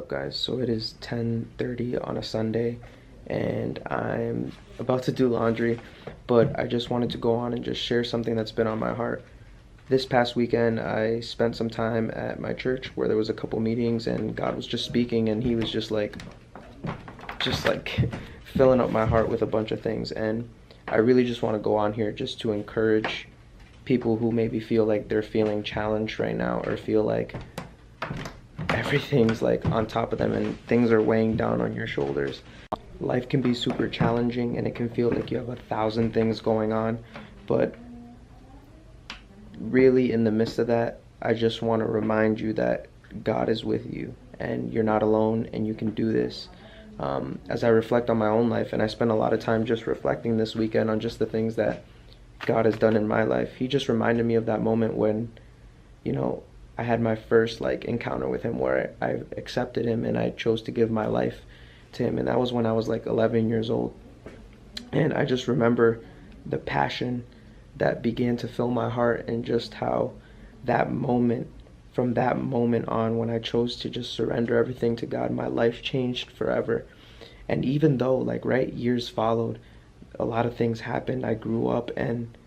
guys? So it is 10:30 on a Sunday and I'm about to do laundry, but I just wanted to go on and just share something that's been on my heart. This past weekend I spent some time at my church where there was a couple meetings and God was just speaking, and he was just like filling up my heart with a bunch of things. And I really just want to go on here just to encourage people who maybe feel like they're feeling challenged right now, or feel like everything's like on top of them and things are weighing down on your shoulders. Life can be super challenging and it can feel like you have 1,000 things going on, but really in the midst of that, I just want to remind you that God is with you and you're not alone and you can do this. As I reflect on my own life, and I spent a lot of time just reflecting this weekend on just the things that God has done in my life, he just reminded me of that moment when, I had my first like encounter with him where I accepted him and I chose to give my life to him. And that was when I was like 11 years old. And I just remember the passion that began to fill my heart, and just how that moment, from that moment on, when I chose to just surrender everything to God, my life changed forever. And even though, like, right, years followed, a lot of things happened. I grew up and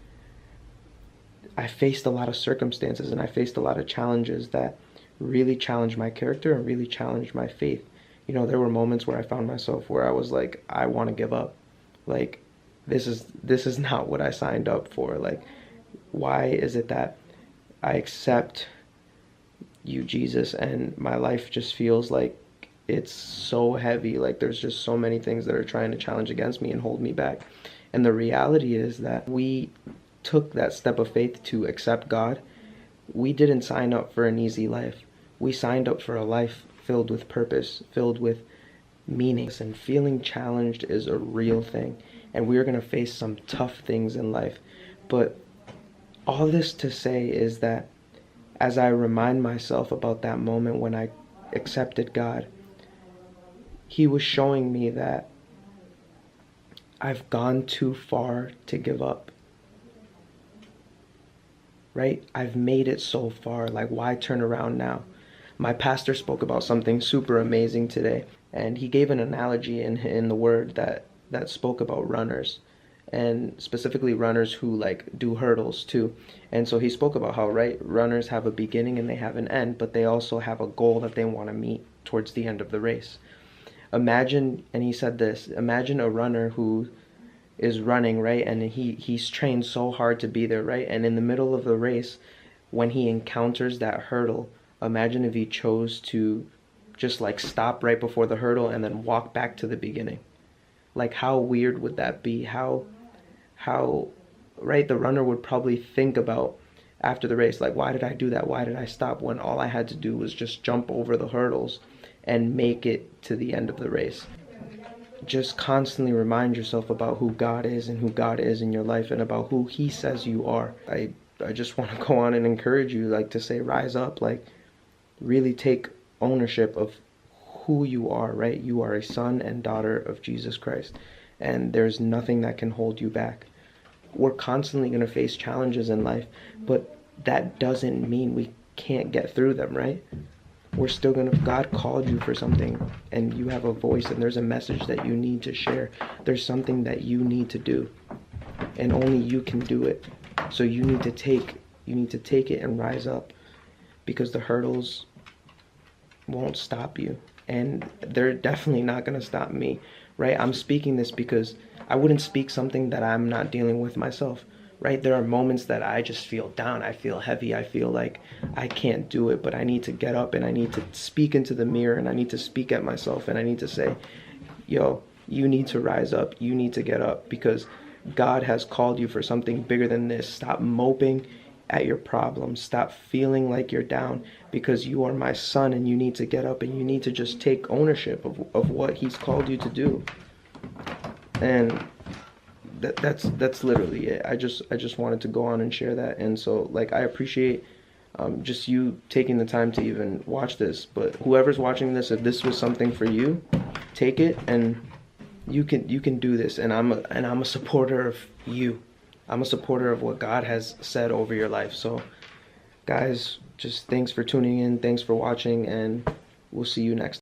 I faced a lot of circumstances and I faced a lot of challenges that really challenged my character and really challenged my faith. There were moments where I found myself where I was like, I want to give up. Like, this is not what I signed up for. Like, why is it that I accept you, Jesus, and my life just feels like it's so heavy? Like, there's just so many things that are trying to challenge against me and hold me back. And the reality is that we took that step of faith to accept God. We didn't sign up for an easy life. We signed up for a life filled with purpose, filled with meaning. And feeling challenged is a real thing. And we are going to face some tough things in life. But all this to say is that as I remind myself about that moment when I accepted God, he was showing me that I've gone too far to give up. Right? I've made it so far. Like, why turn around now? My pastor spoke about something super amazing today, and he gave an analogy in the word that spoke about runners, and specifically runners who like do hurdles too. And so he spoke about how, right, runners have a beginning and they have an end, but they also have a goal that they want to meet towards the end of the race. Imagine, and he said this, imagine a runner who is running, right, and he's trained so hard to be there, right, and in the middle of the race, when he encounters that hurdle, imagine if he chose to just like stop right before the hurdle and then walk back to the beginning. Like, how weird would that be? How right, the runner would probably think about after the race, like, why did I do that? Why did I stop when all I had to do was just jump over the hurdles and make it to the end of the race? Just constantly remind yourself about who God is and who God is in your life and about who he says you are. I just want to go on and encourage you, like, to say rise up, like really take ownership of who you are, right? You are a son and daughter of Jesus Christ, and there's nothing that can hold you back. We're constantly going to face challenges in life, but that doesn't mean we can't get through them, right? We're still going to, God called you for something, and you have a voice, and there's a message that you need to share. There's something that you need to do, and only you can do it. So you need to take it and rise up, because the hurdles won't stop you, and they're definitely not going to stop me, right? I'm speaking this because I wouldn't speak something that I'm not dealing with myself, right? There are moments that I just feel down, I feel heavy, I feel like I can't do it, but I need to get up and I need to speak into the mirror and I need to speak at myself and I need to say, yo, you need to rise up, you need to get up, because God has called you for something bigger than this. Stop moping at your problems. Stop feeling like you're down, because you are my son and you need to get up and you need to just take ownership of what he's called you to do. And that's literally it. I just wanted to go on and share that. And so, like, I appreciate just you taking the time to even watch this. But whoever's watching this, if this was something for you, take it, and you can do this. And I'm a supporter of you. I'm a supporter of what God has said over your life. So, guys, just thanks for tuning in, thanks for watching, and we'll see you next time.